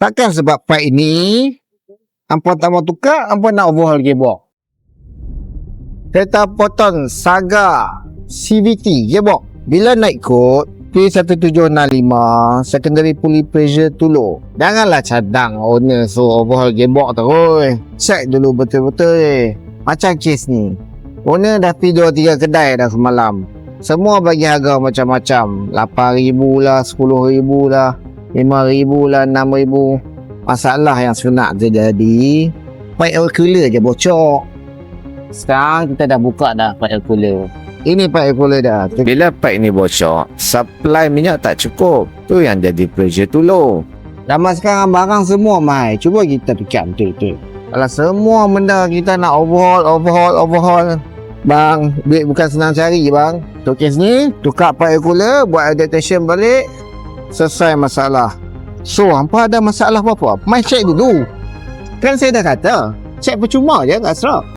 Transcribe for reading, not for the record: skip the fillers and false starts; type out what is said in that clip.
Takkan sebab part ini hampa tak mau tukar, hampa nak overhaul gearbox. Kereta Proton Saga CVT gearbox. Bila nak ikut P1765 secondary pulley pressure tulu, janganlah cadang owner suruh overhaul gearbox terus. Check dulu betul-betul. Macam kes ni, owner dah pergi 2-3 kedai dah semalam. Semua bagi harga macam-macam, 8,000 lah, 10,000 lah, 5,000 lah, 6,000. Masalah yang sebenar terjadi, pipe air cooler je bocor. Sekarang kita dah buka dah pipe air cooler. Ini pipe air cooler dah. Bila pipe ni bocor, supply minyak tak cukup. Tu yang jadi pressure tulu. Zaman sekarang barang semua mahal. Cuba kita fikir betul-betul. Kalau semua benda kita nak overhaul. Bang, duit bukan senang cari bang. Tu kes ni, tukar pipe air cooler, buat adaptation balik, selesai masalah. So, hampa ada masalah apa-apa, mai check dulu. Kan saya dah kata, check percuma je kat Asraq.